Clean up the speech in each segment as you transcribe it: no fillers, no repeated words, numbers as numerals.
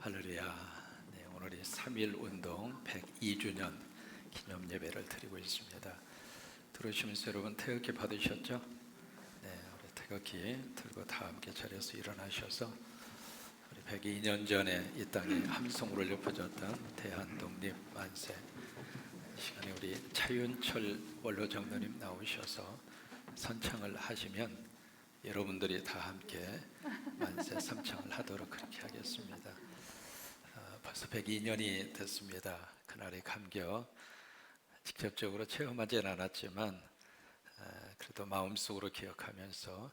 할렐루야. 네, 오늘이 3.1 운동 102주년 기념 예배를 드리고 있습니다. 들으시면서 여러분 태극기 받으셨죠? 네, 우리 태극기 들고 다 함께 자리에서 일어나셔서 우리 102년 전에 이 땅에 함성으로 높여졌던 대한독립 만세, 이 시간에 우리 차윤철 원로장로님 나오셔서 선창을 하시면 여러분들이 다 함께 만세 삼창을 하도록 그렇게 하겠습니다. 벌써 102년이 됐습니다. 그날의 감격 직접적으로 체험하지는 않았지만 그래도 마음속으로 기억하면서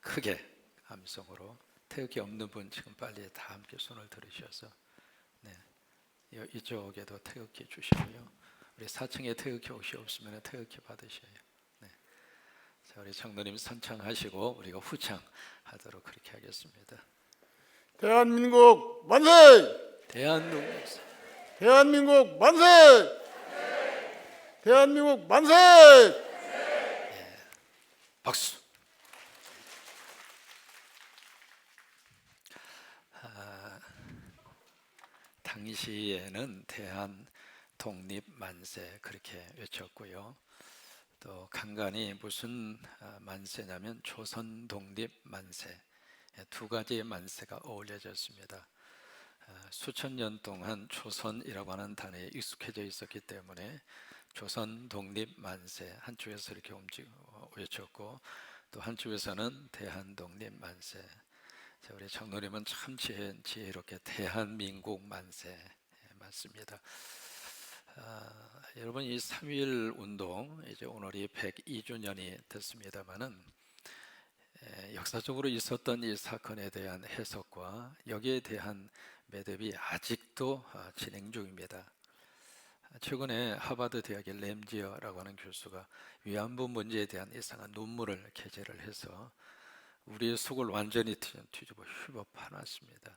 크게 함성으로, 태극기 없는 분 지금 빨리 다 함께 손을 들으셔서, 네, 이쪽에도 태극기 주시고요. 우리 4층에 태극기 혹시 없으면 태극기 받으셔요. 네. 자, 우리 장로님 선창하시고 우리가 후창하도록 그렇게 하겠습니다. 대한민국 만세! 대한독립 대한민국 만세! 대한민국 만세! 박수. 당시에는 대한 독립 만세 그렇게 외쳤고요. 또 간간히 무슨 만세냐면 조선 독립 만세, 두 가지의 만세가 어울려졌습니다. 수천 년 동안 조선이라고 하는 단어에 익숙해져 있었기 때문에 조선 독립 만세 한쪽에서 이렇게 외쳤고, 또 한쪽에서는 대한 독립 만세. 자, 우리 장로님은 참 지혜롭게 대한민국 만세 맞습니다. 여러분, 이 3.1 운동 이제 오늘이 102주년이 됐습니다만은 역사적으로 있었던 이 사건에 대한 해석과 여기에 대한 매듭이 아직도 진행 중입니다. 최근에 하버드 대학의 램지어라고 하는 교수가 위안부 문제에 대한 이상한 논문을 게재를 해서 우리의 속을 완전히 뒤집어 휘법해놨습니다.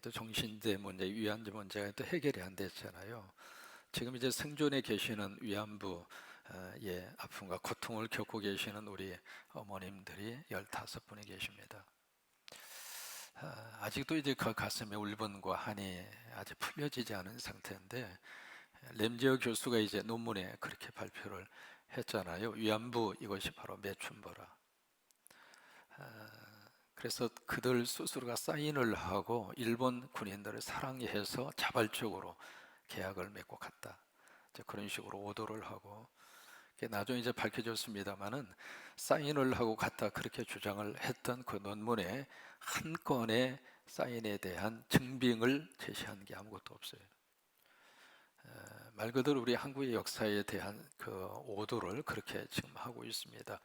또 정신대 문제, 위안부 문제가 또 해결이 안 됐잖아요. 지금 이제 생존에 계시는 위안부의 아픔과 고통을 겪고 계시는 우리 어머님들이 15분이 계십니다. 아직도 이제 그 가슴에 울분과 한이 아직 풀려지지 않은 상태인데, 램지어 교수가 이제 논문에 그렇게 발표를 했잖아요. 위안부 이것이 바로 매춘부라. 그래서 그들 스스로가 사인을 하고 일본 군인들을 사랑해서 자발적으로 계약을 맺고 갔다. 이제 그런 식으로 오도를 하고, 나중에 이제 밝혀졌습니다만은 사인을 하고 갔다 그렇게 주장을 했던 그 논문에 한 건의 사인에 대한 증빙을 제시한 게 아무것도 없어요. 말 그대로 우리 한국의 역사에 대한 그 오도를 그렇게 지금 하고 있습니다.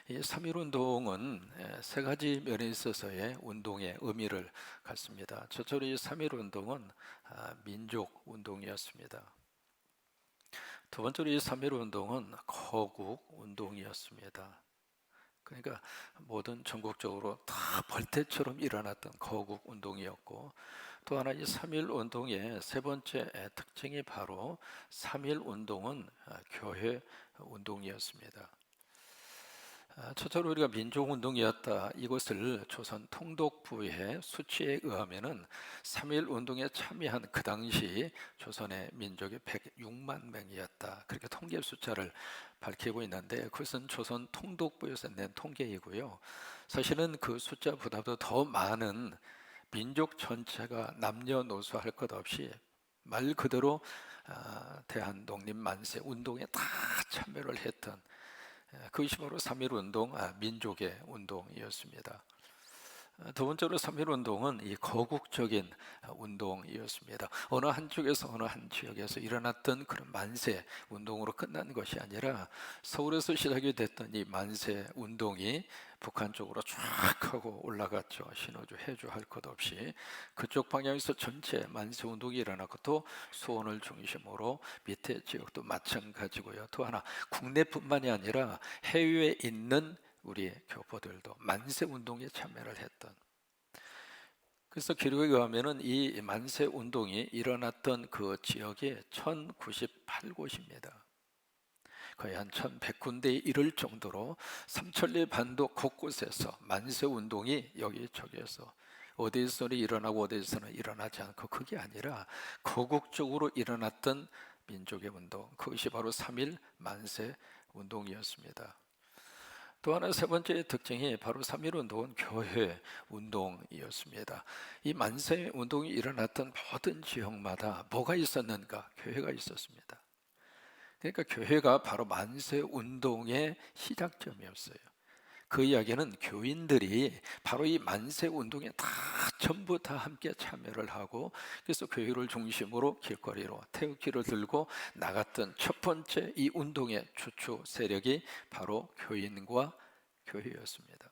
이 3.1 운동은 세 가지 면에 있어서의 운동의 의미를 갖습니다. 첫째로 이 3.1 운동은 민족 운동이었습니다. 두 번째로 이 3.1 운동은 거국 운동이었습니다. 그러니까 모든 전국적으로 다 벌떼처럼 일어났던 거국 운동이었고, 또 하나 이 3.1 운동의 세 번째 특징이 바로 3.1 운동은 교회 운동이었습니다. 첫째로 우리가 민족운동이었다, 이것을 조선 통독부의 수치에 의하면은 3.1 운동에 참여한 그 당시 조선의 민족이 106만 명이었다, 그렇게 통계 숫자를 밝히고 있는데, 그것은 조선 통독부에서 낸 통계이고요. 사실은 그 숫자보다도 더 많은 민족 전체가 남녀노소 할 것 없이 말 그대로 대한독립 만세 운동에 다 참여를 했던, 그것이 바로 3.1 운동, 민족의 운동이었습니다. 두 번째로 3.1 운동은 이 거국적인 운동이었습니다. 어느 한쪽에서 어느 한 지역에서 일어났던 그런 만세 운동으로 끝난 것이 아니라 서울에서 시작이 됐던 이 만세 운동이 북한 쪽으로 쫙 하고 올라갔죠. 신호주, 해주 할 것 없이 그쪽 방향에서 전체 만세 운동이 일어났고, 또 수원을 중심으로 밑에 지역도 마찬가지고요. 또 하나, 국내뿐만이 아니라 해외에 있는 우리 교포들도 만세 운동에 참여를 했던, 그래서 기록에 의하면은 이 만세 운동이 일어났던 그 지역이 1098곳입니다. 거의 한 1100군데에 이를 정도로 삼천리 반도 곳곳에서 만세 운동이 여기저기에서 어디에서는 일어나고 어디에서는 일어나지 않고, 그게 아니라 거국적으로 일어났던 민족의 운동, 그것이 바로 3.1 만세 운동이었습니다. 또 하나 세 번째 특징이 바로 3.1 운동은 교회 운동이었습니다. 이 만세 운동이 일어났던 모든 지역마다 뭐가 있었는가? 교회가 있었습니다. 그러니까 교회가 바로 만세 운동의 시작점이었어요. 그 이야기는 교인들이 바로 이 만세 운동에 전부 다 함께 참여를 하고, 그래서 교회를 중심으로 길거리로 태극기를 들고 나갔던 첫 번째 이 운동의 주축 세력이 바로 교인과 교회였습니다.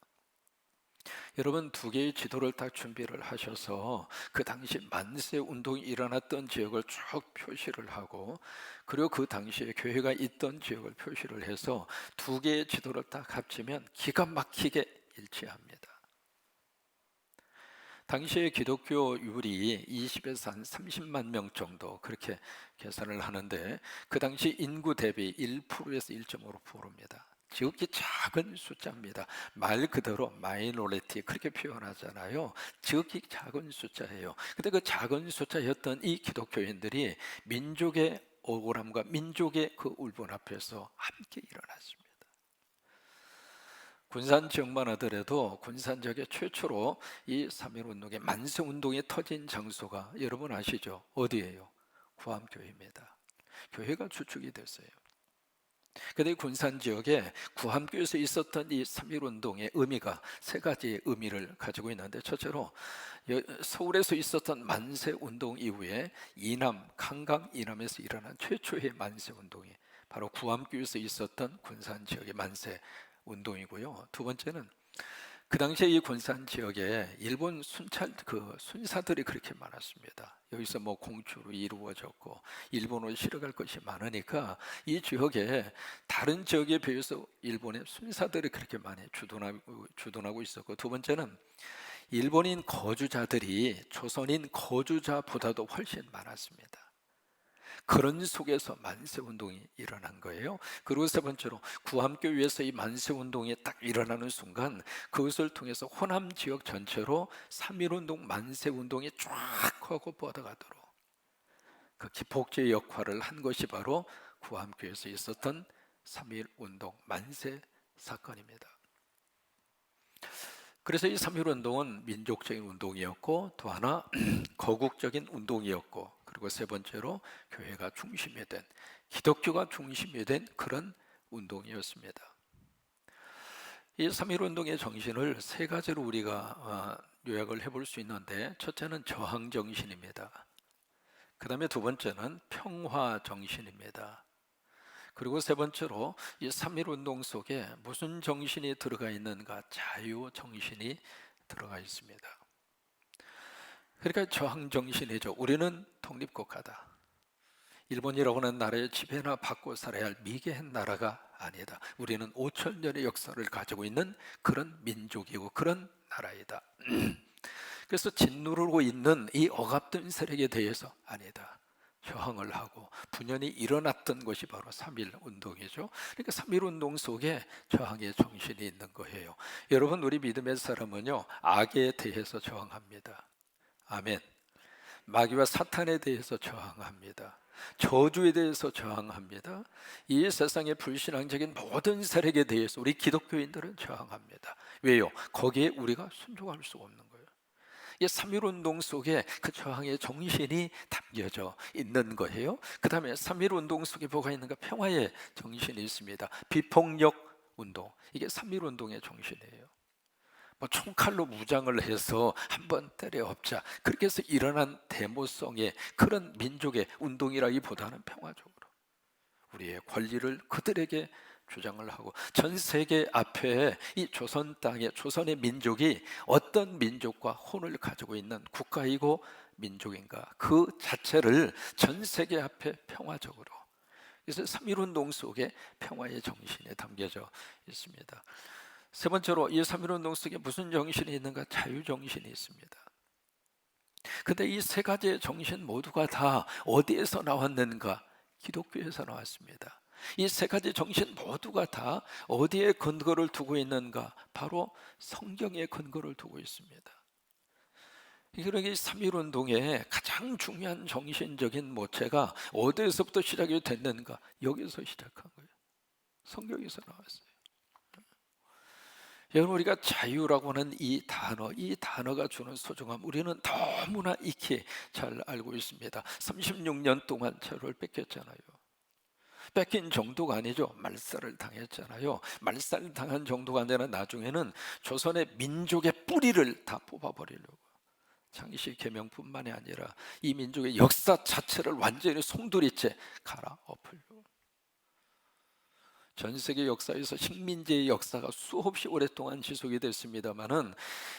여러분, 두 개의 지도를 딱 준비를 하셔서 그 당시 만세 운동이 일어났던 지역을 쭉 표시를 하고, 그리고 그 당시에 교회가 있던 지역을 표시를 해서 두 개의 지도를 딱 합치면 기가 막히게 일치합니다. 당시에 기독교율이 20에서 한 30만 명 정도 그렇게 계산을 하는데, 그 당시 인구 대비 1%에서 1.5%입니다. 지극히 작은 숫자입니다. 말 그대로 마이너리티 그렇게 표현하잖아요. 지극히 작은 숫자예요. 근데 그 작은 숫자였던 이 기독교인들이 민족의 억울함과 민족의 그 울분 앞에서 함께 일어났습니다. 군산 지역만 하더라도 군산 지역에 최초로 이 3.1 운동의 만세 운동이 터진 장소가 여러분 아시죠? 어디예요? 구암교회입니다. 교회가 주축이 됐어요. 그런데 군산 지역에 구암교에서 있었던 이 3.1 운동의 의미가 세 가지의 의미를 가지고 있는데, 첫째로 서울에서 있었던 만세 운동 이후에 이남, 강강 이남에서 일어난 최초의 만세 운동이 바로 구암교에서 있었던 군산 지역의 만세 운동이고요. 두 번째는 그 당시에 이 군산 지역에 일본 순사들이 그렇게 많았습니다. 여기서 뭐 공주로 이루어졌고 일본으로 실어갈 것이 많으니까 이 지역에 다른 지역에 비해서 일본의 순사들이 그렇게 많이 주둔하고 있었고, 두 번째는 일본인 거주자들이 조선인 거주자보다도 훨씬 많았습니다. 그런 속에서 만세운동이 일어난 거예요. 그리고 세 번째로 구암교회에서 이 만세운동이 딱 일어나는 순간 그것을 통해서 호남 지역 전체로 3.1운동 만세운동이 쫙 하고 뻗어가도록 그 기폭제 역할을 한 것이 바로 구암교회에서 있었던 3.1운동 만세 사건입니다. 그래서 이 3.1 운동은 민족적인 운동이었고, 또 하나 거국적인 운동이었고, 그리고 세 번째로 교회가 중심이 된, 기독교가 중심이 된 그런 운동이었습니다. 이 3.1 운동의 정신을 세 가지로 우리가 요약을 해볼 수 있는데, 첫째는 저항 정신입니다. 그 다음에 두 번째는 평화 정신입니다. 그리고 세 번째로 이 3.1 운동 속에 무슨 정신이 들어가 있는가? 자유 정신이 들어가 있습니다. 그러니까 저항 정신이죠. 우리는 독립국가다. 일본이라고 하는 나라의 지배나 받고 살아야 할 미개한 나라가 아니다. 우리는 5,000년의 역사를 가지고 있는 그런 민족이고 그런 나라이다. 그래서 짓누르고 있는 이 억압된 세력에 대해서 아니다. 저항을 하고 분연히 일어났던 것이 바로 3.1 운동이죠. 그러니까 3.1 운동 속에 저항의 정신이 있는 거예요. 여러분, 우리 믿음의 사람은요, 악에 대해서 저항합니다. 아멘. 마귀와 사탄에 대해서 저항합니다. 저주에 대해서 저항합니다. 이 세상의 불신앙적인 모든 세력에 대해서 우리 기독교인들은 저항합니다. 왜요? 거기에 우리가 순종할 수 없는 거예요. 이 3.1 운동 속에 그 저항의 정신이 담겨져 있는 거예요. 그 다음에 3.1 운동 속에 뭐가 있는가? 평화의 정신이 있습니다. 비폭력 운동, 이게 3.1 운동의 정신이에요. 뭐 총칼로 무장을 해서 한번 때려엎자, 그렇게 해서 일어난 데모성의 그런 민족의 운동이라기보다는 평화적으로 우리의 권리를 그들에게 주장을 하고, 전 세계 앞에 이 조선 땅에 조선의 민족이 어떤 민족과 혼을 가지고 있는 국가이고 민족인가, 그 자체를 전 세계 앞에 평화적으로, 그래서 3.1 운동 속에 평화의 정신이 담겨져 있습니다. 세 번째로 이 3.1 운동 속에 무슨 정신이 있는가? 자유 정신이 있습니다. 근데 이 세 가지의 정신 모두가 다 어디에서 나왔는가? 기독교에서 나왔습니다. 이 세 가지 정신 모두가 다 어디에 근거를 두고 있는가? 바로 성경에 근거를 두고 있습니다. 그러기 3.1운동의 가장 중요한 정신적인 모체가 어디에서부터 시작이 됐는가? 여기서 시작한 거예요. 성경에서 나왔어요. 여러분, 우리가 자유라고 하는 이 단어가 주는 소중함, 우리는 너무나 익히 잘 알고 있습니다. 36년 동안 자유를 뺏겼잖아요. 뺏긴 정도가 아니죠. 말살을 당했잖아요. 말살 당한 정도가 아니라 나중에는 조선의 민족의 뿌리를 다 뽑아버리려고, 장씨 계명뿐만이 아니라 이 민족의 역사 자체를 완전히 송두리째 갈아엎으려고. 전 세계 역사에서 식민지의 역사가 수없이 오랫동안 지속이 됐습니다마는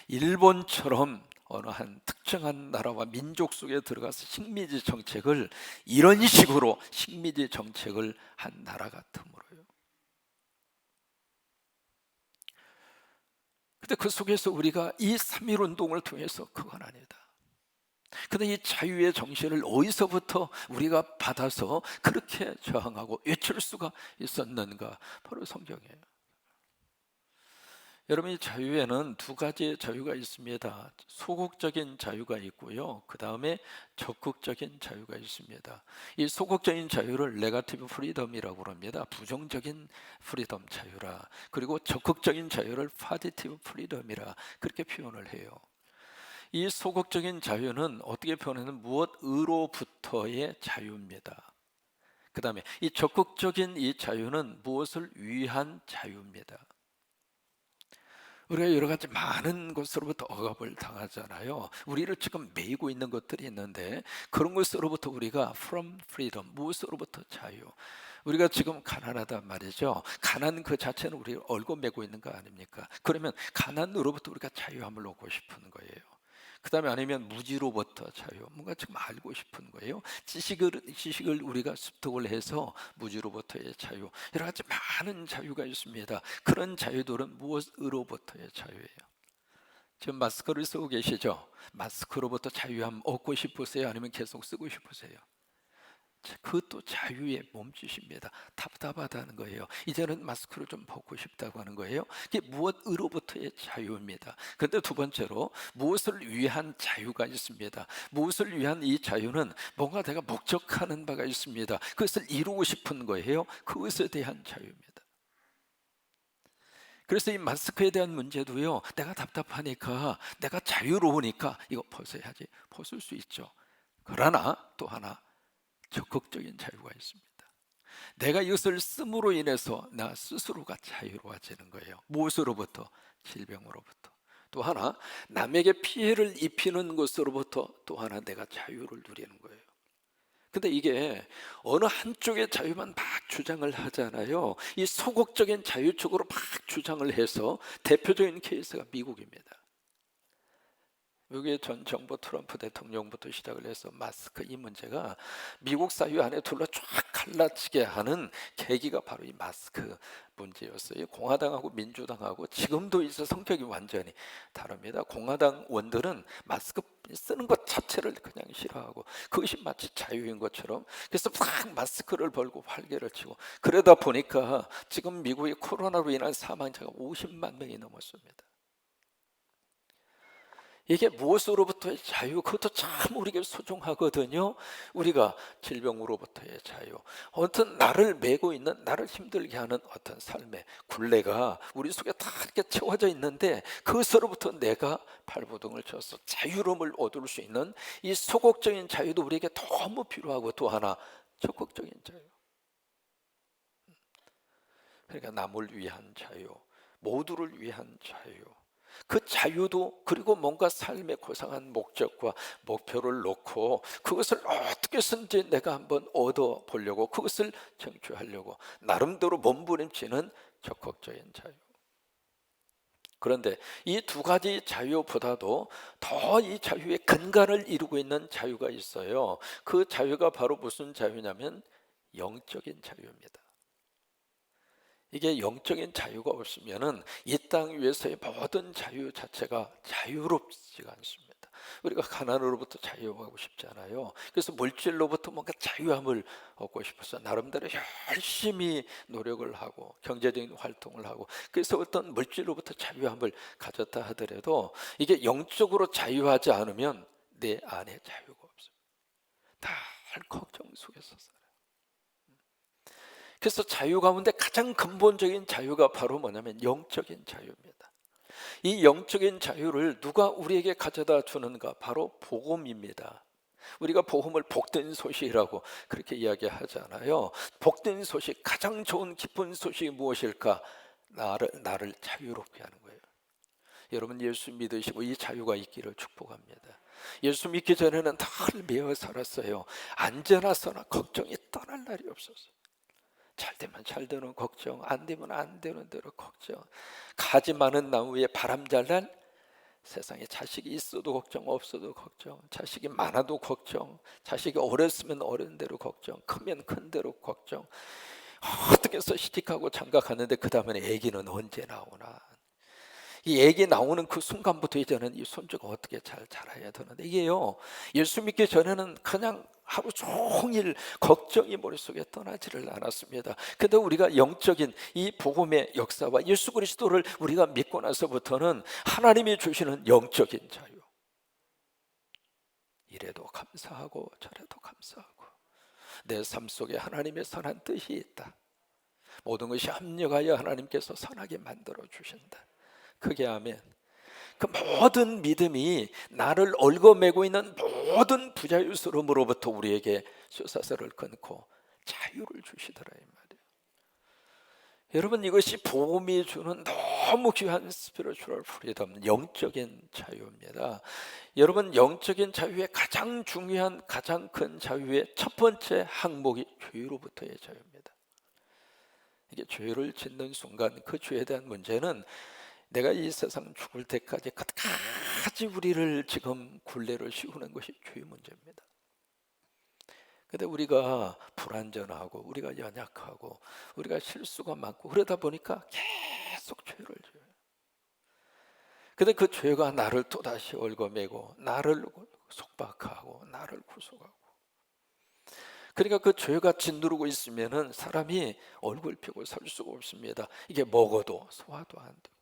일본처럼 어느 한 특정한 나라와 민족 속에 들어가서 식민지 정책을 이런 식으로 식민지 정책을 한 나라가 드물어요. 근데 그 속에서 우리가 이 3.1 운동을 통해서 그건 아니다. 근데 이 자유의 정신을 어디서부터 우리가 받아서 그렇게 저항하고 외칠 수가 있었는가? 바로 성경이에요. 여러분, 이 자유에는 두 가지의 자유가 있습니다. 소극적인 자유가 있고요, 그 다음에 적극적인 자유가 있습니다. 이 소극적인 자유를 네거티브 프리덤이라고 합니다. 부정적인 프리덤 자유라. 그리고 적극적인 자유를 파지티브 프리덤이라 그렇게 표현을 해요. 이 소극적인 자유는 어떻게 표현하는 무엇으로부터의 자유입니다. 그 다음에 이 적극적인 이 자유는 무엇을 위한 자유입니다. 우리가 여러 가지 많은 것으로부터 억압을 당하잖아요. 우리를 지금 매이고 있는 것들이 있는데 그런 것으로부터 우리가 from freedom, 무엇으로부터 자유. 우리가 지금 가난하단 말이죠. 가난 그 자체는 우리를 얽어매고 있는 거 아닙니까? 그러면 가난으로부터 우리가 자유함을 얻고 싶은 거예요. 그 다음에 아니면 무지로부터 자유, 뭔가 지금 알고 싶은 거예요. 지식을 우리가 습득을 해서 무지로부터의 자유, 여러 가지 많은 자유가 있습니다. 그런 자유들은 무엇으로부터의 자유예요? 지금 마스크를 쓰고 계시죠? 마스크로부터 자유함 얻고 싶으세요? 아니면 계속 쓰고 싶으세요? 그것도 자유의 몸짓입니다. 답답하다는 거예요. 이제는 마스크를 좀 벗고 싶다고 하는 거예요. 이게 무엇으로부터의 자유입니다. 그런데 두 번째로 무엇을 위한 자유가 있습니다. 무엇을 위한 이 자유는 뭔가 내가 목적하는 바가 있습니다. 그것을 이루고 싶은 거예요. 그것에 대한 자유입니다. 그래서 이 마스크에 대한 문제도요, 내가 답답하니까, 내가 자유로우니까 이거 벗어야지. 벗을 수 있죠. 그러나 또 하나 적극적인 자유가 있습니다. 내가 이것을 씀으로 인해서 나 스스로가 자유로워지는 거예요. 무엇으로부터? 질병으로부터. 또 하나, 남에게 피해를 입히는 것으로부터 또 하나 내가 자유를 누리는 거예요. 근데 이게 어느 한쪽의 자유만 막 주장을 하잖아요. 이 소극적인 자유 쪽으로 막 주장을 해서 대표적인 케이스가 미국입니다. 여기에 전 정부 트럼프 대통령부터 시작을 해서 마스크 이 문제가 미국 사회 안에 둘러 쫙 갈라치게 하는 계기가 바로 이 마스크 문제였어요. 공화당하고 민주당하고 지금도 이제 성격이 완전히 다릅니다. 공화당 원들은 마스크 쓰는 것 자체를 그냥 싫어하고 그것이 마치 자유인 것처럼, 그래서 막 마스크를 벌고 활개를 치고, 그러다 보니까 지금 미국의 코로나로 인한 사망자가 50만 명이 넘었습니다. 이게 무엇으로부터의 자유, 그것도 참 우리에게 소중하거든요. 우리가 질병으로부터의 자유, 어떤 나를 메고 있는, 나를 힘들게 하는 어떤 삶의 굴레가 우리 속에 다 이렇게 채워져 있는데 그것으로부터 내가 발버둥을 쳐서 자유로움을 얻을 수 있는 이 소극적인 자유도 우리에게 너무 필요하고, 또 하나 적극적인 자유, 그러니까 남을 위한 자유, 모두를 위한 자유. 그 자유도, 그리고 뭔가 삶의 고상한 목적과 목표를 놓고 그것을 어떻게 해서든지 내가 한번 얻어보려고, 그것을 쟁취하려고 나름대로 몸부림치는 적극적인 자유. 그런데 이 두 가지 자유보다도 더 이 자유의 근간을 이루고 있는 자유가 있어요. 그 자유가 바로 무슨 자유냐면 영적인 자유입니다. 이게 영적인 자유가 없으면은 이 땅 위에서의 모든 자유 자체가 자유롭지가 않습니다. 우리가 가난으로부터 자유하고 싶잖아요. 그래서 물질로부터 뭔가 자유함을 얻고 싶어서 나름대로 열심히 노력을 하고 경제적인 활동을 하고, 그래서 어떤 물질로부터 자유함을 가졌다 하더라도 이게 영적으로 자유하지 않으면 내 안에 자유가 없어요. 다 걱정 속에서 살아요. 그래서 자유 가운데 가장 근본적인 자유가 바로 뭐냐면 영적인 자유입니다. 이 영적인 자유를 누가 우리에게 가져다 주는가? 바로 복음입니다. 우리가 복음을 복된 소식이라고 그렇게 이야기하잖아요. 복된 소식, 가장 좋은 기쁜 소식이 무엇일까? 나를 자유롭게 하는 거예요. 여러분, 예수 믿으시고 이 자유가 있기를 축복합니다. 예수 믿기 전에는 늘 매어 살았어요. 앉으나 서나 걱정이 떠날 날이 없었어요. 잘 되면 잘 되는 걱정, 안 되면 안 되는 대로 걱정. 가지 많은 나무에 바람 잘 날, 세상에 자식이 있어도 걱정, 없어도 걱정, 자식이 많아도 걱정, 자식이 어렸으면 어린 대로 걱정, 크면 큰 대로 걱정. 어떻게 해서 시집가고 장가가는데 그 다음에 아기는 언제 나오나. 이 애기 나오는 그 순간부터 이제는 이 손주가 어떻게 잘 자라야 되는데, 이게요, 예수 믿기 전에는 그냥 하루 종일 걱정이 머릿속에 떠나지를 않았습니다. 근데 우리가 영적인 이 복음의 역사와 예수 그리스도를 우리가 믿고 나서부터는 하나님이 주시는 영적인 자유, 이래도 감사하고 저래도 감사하고 내 삶 속에 하나님의 선한 뜻이 있다. 모든 것이 합력하여 하나님께서 선하게 만들어 주신다. 크게 아멘. 그 모든 믿음이 나를 얽어매고 있는 모든 부자유스러움으로부터 우리에게 쇠사슬을 끊고 자유를 주시더라 이 말이에요. 여러분, 이것이 복음이 주는 너무 귀한 스피리추얼 프리덤, 영적인 자유입니다. 여러분, 영적인 자유의 가장 중요한, 가장 큰 자유의 첫 번째 항목이 죄로부터의 자유입니다. 이게 죄를 짓는 순간 그 죄에 대한 문제는 내가 이 세상 죽을 때까지 끝까지 우리를 지금 굴레를 씌우는 것이 죄의 문제입니다. 근데 우리가 불완전하고 우리가 연약하고 우리가 실수가 많고 그러다 보니까 계속 죄를 져요. 근데 그 죄가 나를 또다시 얽어매고 나를 속박하고 나를 구속하고, 그러니까 그 죄가 짓누르고 있으면은 사람이 얼굴 펴고 설 수가 없습니다. 이게 먹어도 소화도 안 되고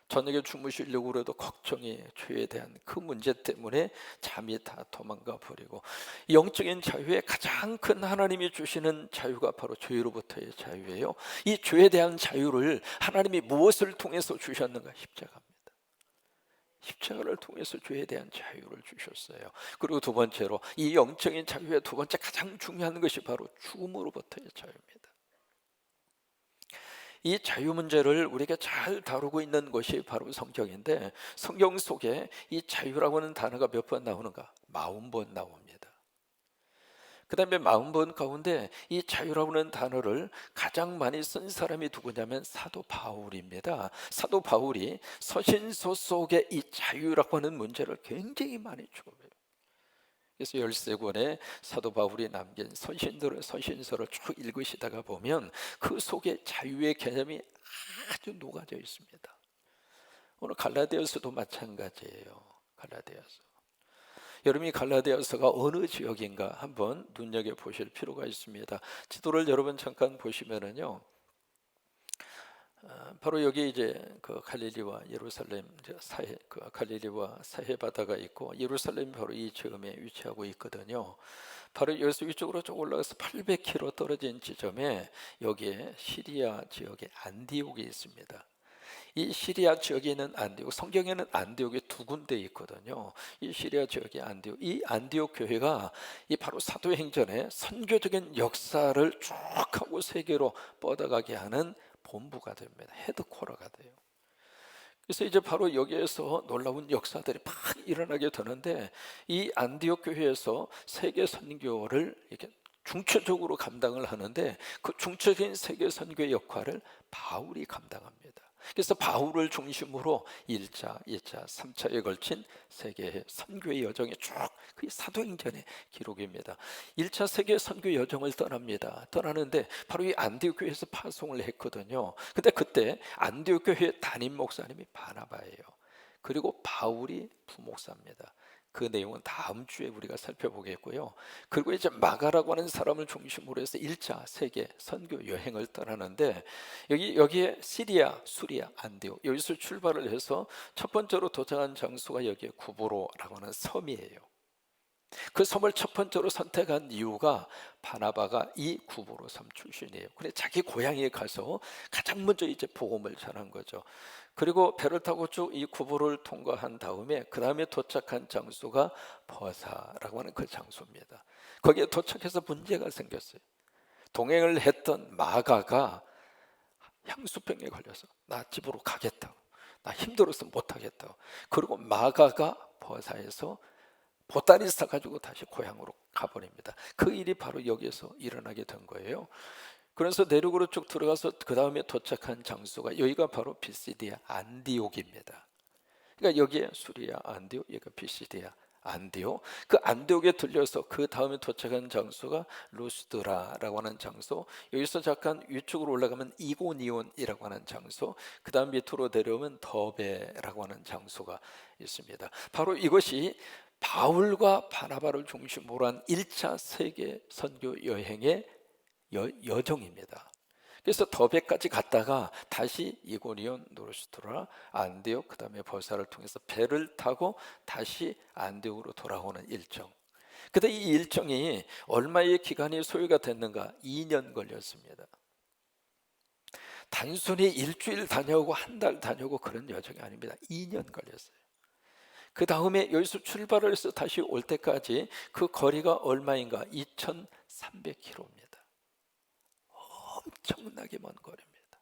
저녁에 주무시려고 그래도 걱정이, 죄에 대한 그 문제 때문에 잠이 다 도망가 버리고, 영적인 자유의 가장 큰 하나님이 주시는 자유가 바로 죄로부터의 자유예요. 이 죄에 대한 자유를 하나님이 무엇을 통해서 주셨는가? 십자가입니다. 십자가를 통해서 죄에 대한 자유를 주셨어요. 그리고 두 번째로 이 영적인 자유의 두 번째 가장 중요한 것이 바로 죽음으로부터의 자유입니다. 이 자유 문제를 우리가 잘 다루고 있는 것이 바로 성경인데, 성경 속에 이 자유라고 하는 단어가 몇 번 나오는가? 40번 나옵니다. 그 다음에 40번 가운데 이 자유라고 하는 단어를 가장 많이 쓴 사람이 누구냐면 사도 바울입니다. 사도 바울이 서신서 속에 이 자유라고 하는 문제를 굉장히 많이 추구해요. 그래서 13권의 사도 바울이 남긴 서신서를 쭉 읽으시다가 보면 그 속에 자유의 개념이 아주 녹아져 있습니다. 오늘 갈라디아서도 마찬가지예요. 갈라디아서. 여러분이 갈라디아서가 어느 지역인가 한번 눈여겨보실 필요가 있습니다. 지도를 여러분 잠깐 보시면은요, 바로 여기 이제 그 갈릴리와 예루살렘 사해, 그 갈릴리와 사해 바다가 있고 예루살렘이 바로 이 즈음에 위치하고 있거든요. 바로 여기서 위쪽으로 쭉 올라가서 800km 떨어진 지점에 여기에 시리아 지역의 안디옥이 있습니다. 이 시리아 지역에 있는 안디옥, 성경에는 안디옥이 두 군데 있거든요. 이 시리아 지역의 안디옥, 이 안디옥 교회가 이 바로 사도행전의 선교적인 역사를 쭉 하고 세계로 뻗어가게 하는 본부가 됩니다. 헤드쿼터가 돼요. 그래서 이제 바로 여기에서 놀라운 역사들이 막 일어나게 되는데, 이 안디옥 교회에서 세계 선교를 이렇게 중추적으로 감당을 하는데, 그 중추적인 세계 선교의 역할을 바울이 감당합니다. 그래서 바울을 중심으로 1차, 2차, 3차에 걸친 세계 선교의 여정이 쭉 그 사도행전의 기록입니다. 1차 세계 선교 여정을 떠납니다. 떠나는데 바로 이 안디옥 교회에서 파송을 했거든요. 근데 그때 안디옥 교회 담임 목사님이 바나바예요. 그리고 바울이 부목사입니다. 그 내용은 다음 주에 우리가 살펴보겠고요. 그리고 이제 마가라고 하는 사람을 중심으로 해서 1차 세계 선교 여행을 떠나는데 여기에 시리아, 수리아, 안디옥 여기서 출발을 해서 첫 번째로 도착한 장소가 여기에 구브로라고 하는 섬이에요. 그 섬을 첫 번째로 선택한 이유가 바나바가 이 구브로 섬 출신이에요. 그래 자기 고향에 가서 가장 먼저 이제 복음을 전한 거죠. 그리고 배를 타고 쭉 이 구브로를 통과한 다음에 그 다음에 도착한 장소가 버사라고 하는 그 장소입니다. 거기에 도착해서 문제가 생겼어요. 동행을 했던 마가가 향수병에 걸려서 나 집으로 가겠다고, 나 힘들어서 못하겠다고. 그리고 마가가 버사에서 보따리 싸가지고 다시 고향으로 가버립니다. 그 일이 바로 여기에서 일어나게 된 거예요. 그래서 내륙으로 쭉 들어가서 그 다음에 도착한 장소가 여기가 바로 피시디아 안디옥입니다. 그러니까 여기에 수리아 안디옥, 여기가 피시디아 안디옥. 그 안디옥에 들려서 그 다음에 도착한 장소가 루스드라라고 하는 장소. 여기서 잠깐 위쪽으로 올라가면 이고니온이라고 하는 장소. 그 다음 밑으로 내려오면 더베라고 하는 장소가 있습니다. 바로 이것이 바울과 바나바를 중심으로 한 1차 세계 선교 여행의 여정입니다. 그래서 더베까지 갔다가 다시 이고니온, 노르스트라, 안디옥, 그 다음에 버사를 통해서 배를 타고 다시 안디옥으로 돌아오는 일정. 근데 이 일정이 얼마의 기간이 소요가 됐는가? 2년 걸렸습니다. 단순히 일주일 다녀오고 한 달 다녀오고 그런 여정이 아닙니다. 2년 걸렸어요. 그 다음에 여기서 출발을 해서 다시 올 때까지 그 거리가 얼마인가? 2300km입니다. 엄청나게 먼 거리입니다.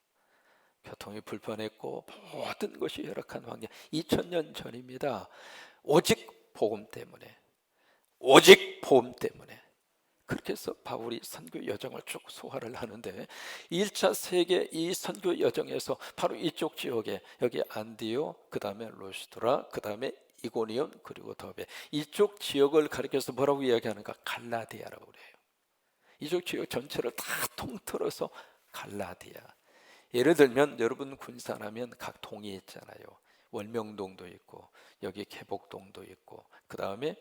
교통이 불편했고 모든 것이 열악한 환경. 2000년 전입니다. 오직 복음 때문에, 오직 복음 때문에 그렇게 해서 바울이 선교 여정을 쭉 소화를 하는데 1차 세계 이 선교 여정에서 바로 이쪽 지역에 여기 안디옥, 그 다음에 루스드라, 그 다음에 이고니온, 그리고 더베, 이쪽 지역을 가리켜서 뭐라고 이야기하는가? 갈라디아라고 그래요. 이쪽 지역 전체를 다 통틀어서 갈라디아. 예를 들면 여러분 군산하면 각 동이 있잖아요. 월명동도 있고 여기 개복동도 있고 그 다음에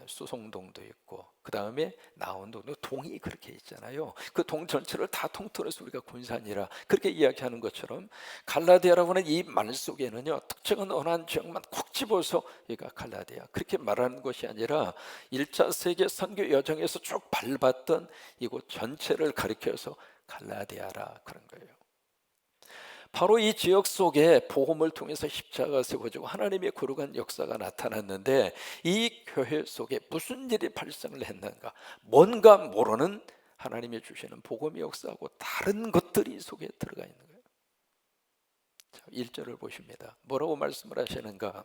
수송동도 있고 그 다음에 나원동도, 동이 그렇게 있잖아요. 그 동 전체를 다 통틀어서 우리가 군산이라 그렇게 이야기하는 것처럼 갈라디아라고 하는 이 말 속에는요, 특정한 어느 한 지역만 콕 집어서 얘가 갈라디아 그렇게 말하는 것이 아니라 1차 세계 선교 여정에서 쭉 밟았던 이곳 전체를 가리켜서 갈라디아라 그런 거예요. 바로 이 지역 속에 복음을 통해서 십자가가 세워지고 하나님의 거룩한 역사가 나타났는데 이 교회 속에 무슨 일이 발생을 했는가? 뭔가 모르는 하나님이 주시는 복음의 역사하고 다른 것들이 속에 들어가 있는 거예요. 자, 1절을 보십니다. 뭐라고 말씀을 하시는가?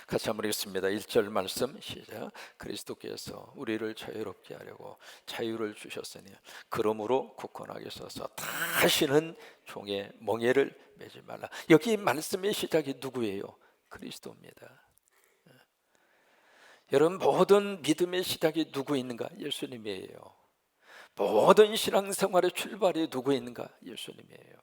같이 한번 읽습니다. 1절 말씀 시작. 그리스도께서 우리를 자유롭게 하려고 자유를 주셨으니 그러므로 굳건하게 서서 다시는 종의 멍에를 매지 말라. 여기 말씀의 시작이 누구예요? 그리스도입니다. 여러분, 모든 믿음의 시작이 누구 있는가? 예수님이에요. 모든 신앙생활의 출발이 누구 있는가? 예수님이에요.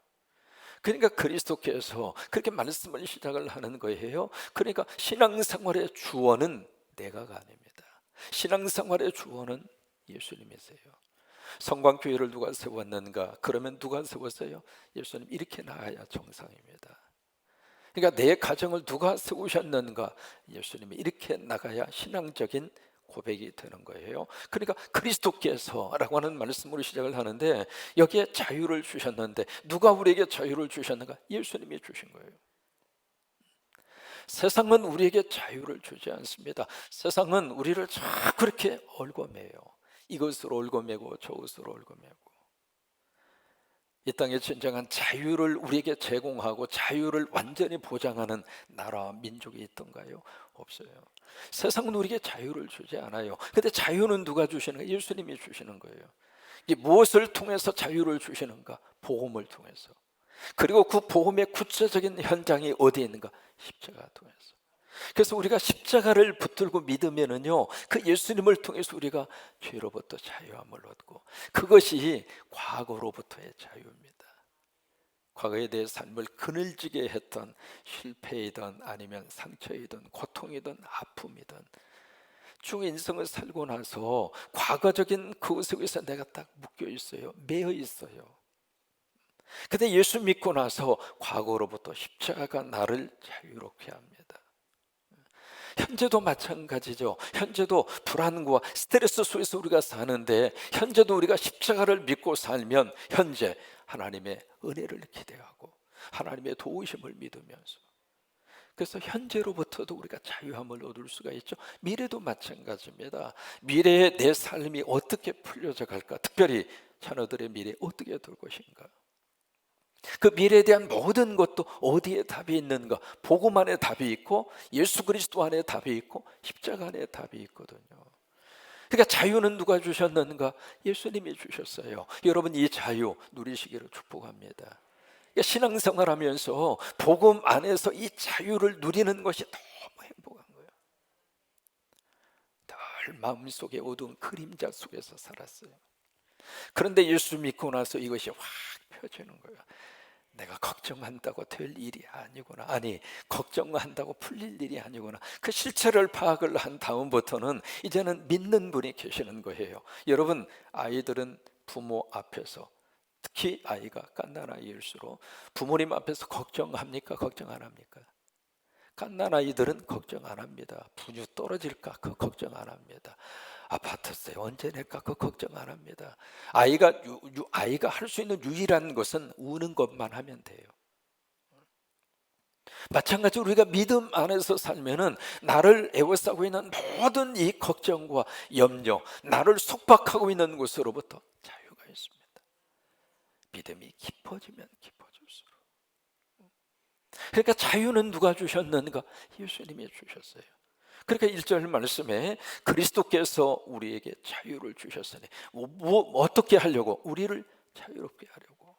그러니까 그리스도께서 그렇게 말씀을 시작을 하는 거예요. 그러니까 신앙생활의 주원은 내가가 아닙니다. 신앙생활의 주원은 예수님이세요. 성광교회를 누가 세웠는가? 그러면 누가 세웠어요? 예수님. 이렇게 나아야 정상입니다. 그러니까 내 가정을 누가 세우셨는가? 예수님이. 이렇게 나가야 신앙적인 고백이 되는 거예요. 그러니까 그리스도께서라고 하는 말씀으로 시작을 하는데 여기에 자유를 주셨는데 누가 우리에게 자유를 주셨는가? 예수님이 주신 거예요. 세상은 우리에게 자유를 주지 않습니다. 세상은 우리를 자꾸 그렇게 얽어매요. 이것으로 얽어매고 저것으로 얽어매고. 이 땅에 진정한 자유를 우리에게 제공하고 자유를 완전히 보장하는 나라와 민족이 있던가요? 없어요. 세상은 우리에게 자유를 주지 않아요. 근데 자유는 누가 주시는가? 예수님이 주시는 거예요. 이게 무엇을 통해서 자유를 주시는가? 복음을 통해서. 그리고 그 복음의 구체적인 현장이 어디에 있는가? 십자가 통해서. 그래서 우리가 십자가를 붙들고 믿으면은요, 그 예수님을 통해서 우리가 죄로부터 자유함을 얻고, 그것이 과거로부터의 자유입니다. 과거에 내 삶을 그늘지게 했던 실패이든 아니면 상처이든 고통이든 아픔이든 쭉 인생을 살고 나서 과거적인 그 속에서 내가 딱 묶여 있어요. 매여 있어요. 근데 예수 믿고 나서 과거로부터 십자가가 나를 자유롭게 합니다. 현재도 마찬가지죠. 현재도 불안과 스트레스 속에서 우리가 사는데, 현재도 우리가 십자가를 믿고 살면 현재 하나님의 은혜를 기대하고 하나님의 도우심을 믿으면서, 그래서 현재로부터도 우리가 자유함을 얻을 수가 있죠. 미래도 마찬가지입니다. 미래의 내 삶이 어떻게 풀려져 갈까, 특별히 자녀들의 미래 어떻게 될 것인가, 그 미래에 대한 모든 것도 어디에 답이 있는가? 복음 안에 답이 있고 예수 그리스도 안에 답이 있고 십자가 안에 답이 있거든요. 그러니까 자유는 누가 주셨는가? 예수님이 주셨어요. 여러분, 이 자유 누리시기를 축복합니다. 그러니까 신앙생활 하면서 복음 안에서 이 자유를 누리는 것이 너무 행복한 거예요. 늘 마음속에 어두운 그림자 속에서 살았어요. 그런데 예수 믿고 나서 이것이 확 펴지는 거예요. 내가 걱정한다고 될 일이 아니구나. 아니, 걱정한다고 풀릴 일이 아니구나. 그 실체를 파악을 한 다음부터는 이제는 믿는 분이 계시는 거예요. 여러분, 아이들은 부모 앞에서, 특히 아이가 갓난아이일수록 부모님 앞에서 걱정합니까? 걱정 안 합니까? 갓난아이들은 걱정 안 합니다. 분유 떨어질까? 그 걱정 안 합니다. 아파트세 언제 낼까? 그 걱정 안 합니다. 아이가 할 수 있는 유일한 것은 우는 것만 하면 돼요. 마찬가지로 우리가 믿음 안에서 살면은 나를 에워싸고 있는 모든 이 걱정과 염려, 나를 속박하고 있는 것으로부터 자유가 있습니다. 믿음이 깊어지면 깊어질수록. 그러니까 자유는 누가 주셨는가? 예수님이 주셨어요. 그러니까 1절 말씀에 그리스도께서 우리에게 자유를 주셨으니, 어떻게 하려고? 우리를 자유롭게 하려고.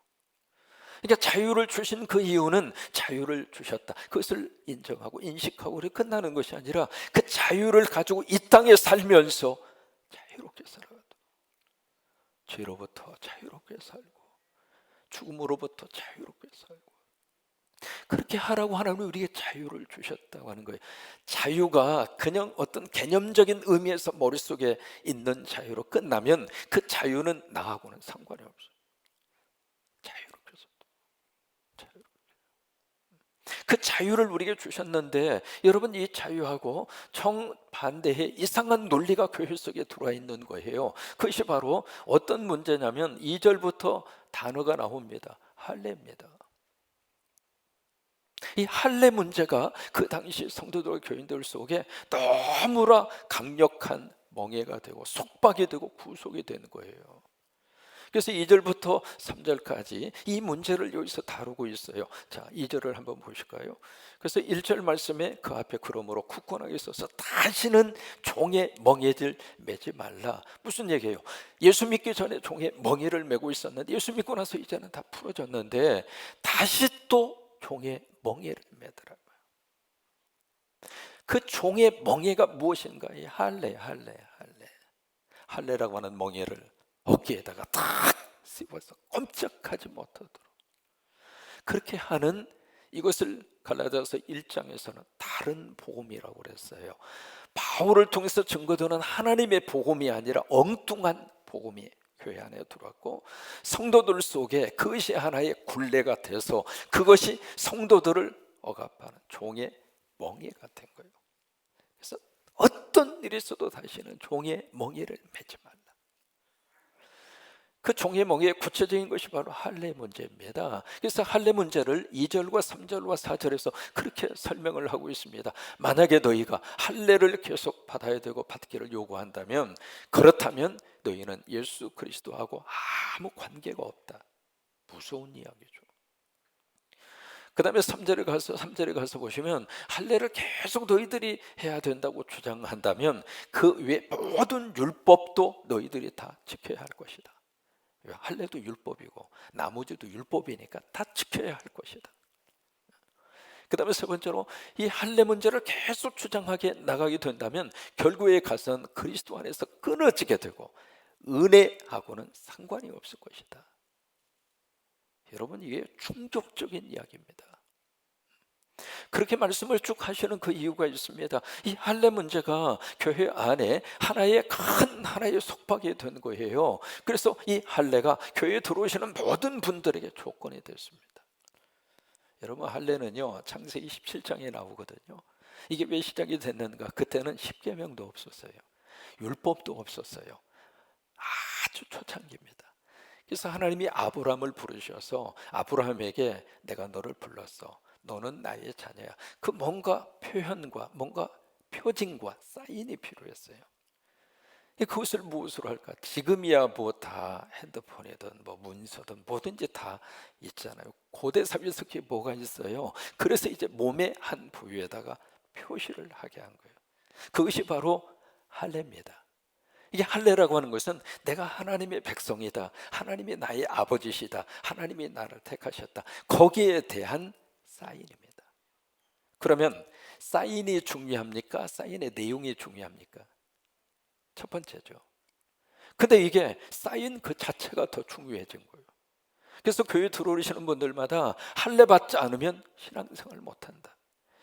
그러니까 자유를 주신 그 이유는 자유를 주셨다, 그것을 인정하고 인식하고 그렇게 끝나는 것이 아니라 그 자유를 가지고 이 땅에 살면서 자유롭게 살아가도, 죄로부터 자유롭게 살고 죽음으로부터 자유롭게 살고, 그렇게 하라고 하나님은 우리에게 자유를 주셨다고 하는 거예요. 자유가 그냥 어떤 개념적인 의미에서 머릿속에 있는 자유로 끝나면 그 자유는 나하고는 상관이 없어요. 자유롭게 살도, 그 자유를 우리에게 주셨는데, 여러분, 이 자유하고 정반대의 이상한 논리가 교회 속에 들어와 있는 거예요. 그것이 바로 어떤 문제냐면 2절부터 단어가 나옵니다. 할례입니다. 이 할례 문제가 그 당시 성도들, 교인들 속에 너무나 강력한 멍해가 되고 속박이 되고 구속이 되는 거예요. 그래서 2절부터 3절까지 이 문제를 여기서 다루고 있어요. 자, 2절을 한번 보실까요? 그래서 1절 말씀에 그 앞에 그러므로 굳건하게 서서 다시는 종의 멍에를 매지 말라. 무슨 얘기예요? 예수 믿기 전에 종의 멍에를 메고 있었는데 예수 믿고 나서 이제는 다 풀어졌는데 다시 또 종의 멍에를 매더라고요. 그 종의 멍에가 무엇인가? 이 할례라고 하는 멍에를 어깨에다가 탁 씹어서 꼼짝하지 못하도록 그렇게 하는, 이것을 갈라디아서 1장에서는 다른 복음이라고 그랬어요. 바울을 통해서 증거되는 하나님의 복음이 아니라 엉뚱한 복음이 교회 안에 들어왔고, 성도들 속에 그것이 하나의 굴레가 돼서 그것이 성도들을 억압하는 종의 멍에가 된 거예요. 그래서 어떤 일이 있어도 다시는 종의 멍에를 매지 말라. 그 종의 멍에의 구체적인 것이 바로 할례 문제입니다. 그래서 할례 문제를 2절과 3절과 4절에서 그렇게 설명을 하고 있습니다. 만약에 너희가 할례를 계속 받아야 되고 받기를 요구한다면, 그렇다면 너희는 예수 그리스도하고 아무 관계가 없다. 무서운 이야기죠. 그 다음에 3절에 가서 보시면 할례를 계속 너희들이 해야 된다고 주장한다면 그 외 모든 율법도 너희들이 다 지켜야 할 것이다. 할례도 율법이고 나머지도 율법이니까 다 지켜야 할 것이다. 그 다음에 세 번째로, 이 할례 문제를 계속 주장하게 나가게 된다면 결국에 가서는 그리스도 안에서 끊어지게 되고 은혜하고는 상관이 없을 것이다. 여러분, 이게 충격적인 이야기입니다. 그렇게 말씀을 쭉 하시는 그 이유가 있습니다. 이 할례 문제가 교회 안에 하나의 속박이 된 거예요. 그래서 이 할례가 교회에 들어오시는 모든 분들에게 조건이 됐습니다. 여러분, 할례는요, 창세기 17장에 나오거든요. 이게 왜 시작이 됐는가? 그때는 십계명도 없었어요. 율법도 없었어요. 아주 초창기입니다. 그래서 하나님이 아브라함을 부르셔서 아브라함에게 내가 너를 불렀어. 너는 나의 자녀야. 그 뭔가 표현과 뭔가 표징과 사인이 필요했어요. 그것을 무엇으로 할까? 지금이야 뭐 다 핸드폰이든 뭐 문서든 뭐든지 다 있잖아요. 고대 사회에서 그게 뭐가 있어요? 그래서 이제 몸의 한 부위에다가 표시를 하게 한 거예요. 그것이 바로 할례입니다. 이게 할례라고 하는 것은 내가 하나님의 백성이다, 하나님이 나의 아버지시다, 하나님이 나를 택하셨다, 거기에 대한 사인입니다. 그러면 사인이 중요합니까? 사인의 내용이 중요합니까? 첫 번째죠. 근데 이게 사인 그 자체가 더 중요해진 거예요. 그래서 교회 들어오시는 분들마다 할례 받지 않으면 신앙생활 못한다.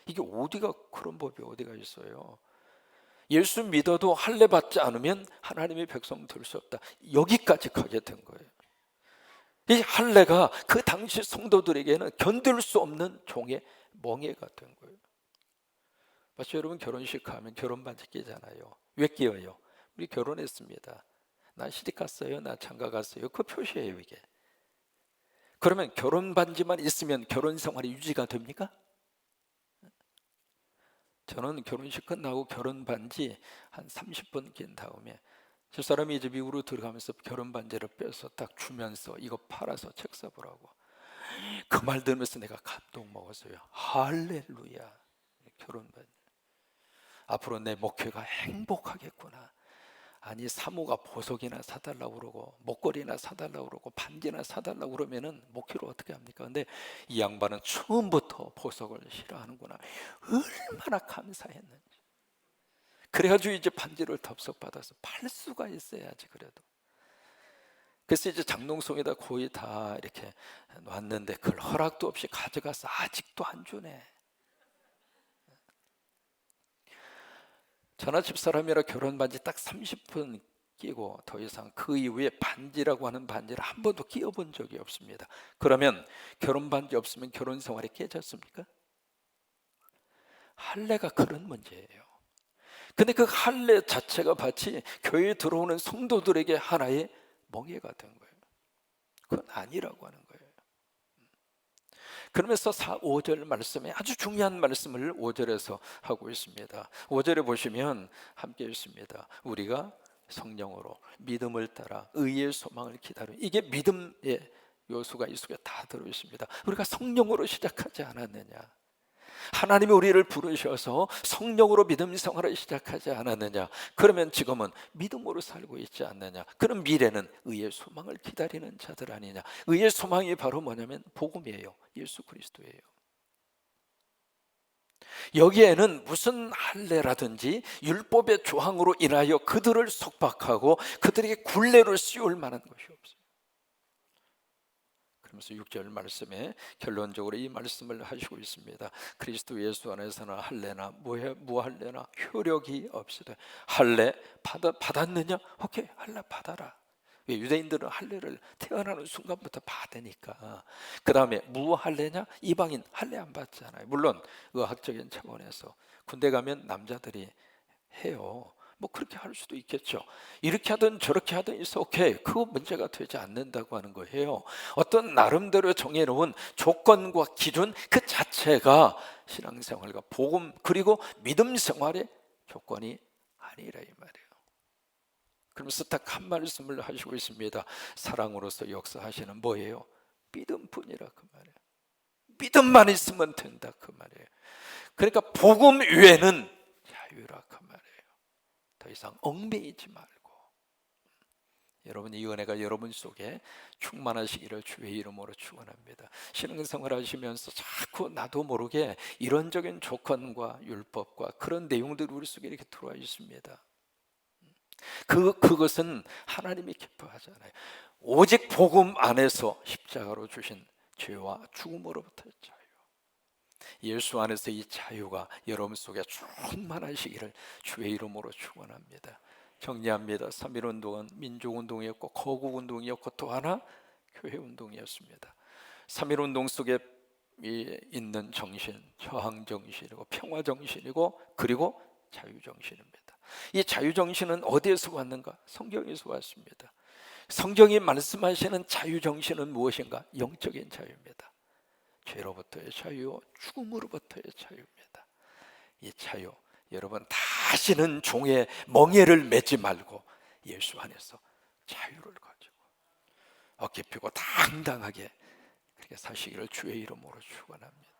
이게 어디가, 그런 법이 어디가 있어요? 예수 믿어도 할례 받지 않으면 하나님의 백성 될 수 없다. 여기까지 가게 된 거예요. 이 할례가 그 당시 성도들에게는 견딜 수 없는 종의 멍해가 된 거예요. 마치 여러분 결혼식 가면 결혼 반지 끼잖아요. 왜 끼어요? 우리 결혼했습니다. 나 시집 갔어요, 나 장가 갔어요. 그 표시예요, 이게. 그러면 결혼 반지만 있으면 결혼 생활이 유지가 됩니까? 저는 결혼식 끝나고 결혼 반지 한 30분 낀 다음에 저 사람이 이제 미국으로 들어가면서 결혼 반지를 빼서 딱 주면서 이거 팔아서 책 사보라고. 그 말 들으면서 내가 감동 먹었어요. 할렐루야. 결혼 반지. 앞으로 내 목회가 행복하겠구나. 아니, 사모가 보석이나 사달라고 그러고 목걸이나 사달라고 그러고 반지나 사달라고 그러면은 목회를 어떻게 합니까? 근데 이 양반은 처음부터 보석을 싫어하는구나. 얼마나 감사했는지. 그래가지고 이제 반지를 덥석 받아서 팔 수가 있어야지. 그래도 그래서 이제 장롱송에다 거의 다 이렇게 놨는데 그걸 허락도 없이 가져가서 아직도 안 주네. 저나 집사람이라 결혼 반지 딱 30분 끼고 더 이상 그 이후에 반지라고 하는 반지를 한 번도 끼워본 적이 없습니다. 그러면 결혼 반지 없으면 결혼 생활이 깨졌습니까? 할례가 그런 문제예요. 근데 그 할례 자체가 마치 교회에 들어오는 성도들에게 하나의 멍해가 된 거예요. 그건 아니라고 하는 거예요. 그러면서 5절 말씀에 아주 중요한 말씀을 5절에서 하고 있습니다. 5절에 보시면 함께 있습니다. 우리가 성령으로 믿음을 따라 의의 소망을 기다려. 이게 믿음의 요소가 이 속에 다 들어있습니다. 우리가 성령으로 시작하지 않았느냐? 하나님이 우리를 부르셔서 성령으로 믿음 생활을 시작하지 않았느냐? 그러면 지금은 믿음으로 살고 있지 않느냐? 그럼 미래는 의의 소망을 기다리는 자들 아니냐? 의의 소망이 바로 뭐냐면 복음이에요. 예수 그리스도예요. 여기에는 무슨 할례라든지 율법의 조항으로 인하여 그들을 속박하고 그들에게 굴레를 씌울 만한 것이 없어요. 그러면서 6절 말씀에 결론적으로 이 말씀을 하시고 있습니다. 그리스도 예수 안에서는 할례나 무할례나 효력이 없으되. 할례 받았느냐? 오케이, 할례 받아라. 왜? 유대인들은 할례를 태어나는 순간부터 받으니까. 그 다음에 무할례냐? 이방인 할례 안 받잖아요. 물론 의학적인 차원에서 군대 가면 남자들이 해요. 뭐 그렇게 할 수도 있겠죠. 이렇게 하든 저렇게 하든 있어, 오케이, 그거 문제가 되지 않는다고 하는 거예요. 어떤 나름대로 정해놓은 조건과 기준 그 자체가 신앙생활과 복음 그리고 믿음 생활의 조건이 아니라 이 말이에요. 그러면서 딱 한 말씀을 하시고 있습니다. 사랑으로서 역사하시는 뭐예요? 믿음뿐이라 그 말이에요. 믿음만 있으면 된다 그 말이에요. 그러니까 복음 외에는 자유라 그 말이에요. 더 이상 얽매이지 말고. 여러분, 이 은혜가 여러분 속에 충만하시기를 주의 이름으로 축원합니다. 신앙생활 하시면서 자꾸 나도 모르게 이런적인 조건과 율법과 그런 내용들이 우리 속에 이렇게 들어와 있습니다. 그것은 하나님이 기뻐하잖아요. 오직 복음 안에서 십자가로 주신 죄와 죽음으로부터의 자유. 예수 안에서 이 자유가 여러분 속에 충만하시기를 주의 이름으로 축원합니다. 정리합니다. 3.1운동은 민족운동이었고 거국운동이었고 또 하나 교회운동이었습니다. 3.1운동 속에 있는 정신, 저항정신이고 평화정신이고 그리고 자유정신입니다. 이 자유정신은 어디에서 왔는가? 성경에서 왔습니다. 성경이 말씀하시는 자유정신은 무엇인가? 영적인 자유입니다. 죄로부터의 자유, 죽음으로부터의 자유입니다. 이 자유, 여러분 다시는 종의 멍에를 매지 말고 예수 안에서 자유를 가지고 어깨 펴고 당당하게 그렇게 사시기를 주의 이름으로 축원합니다.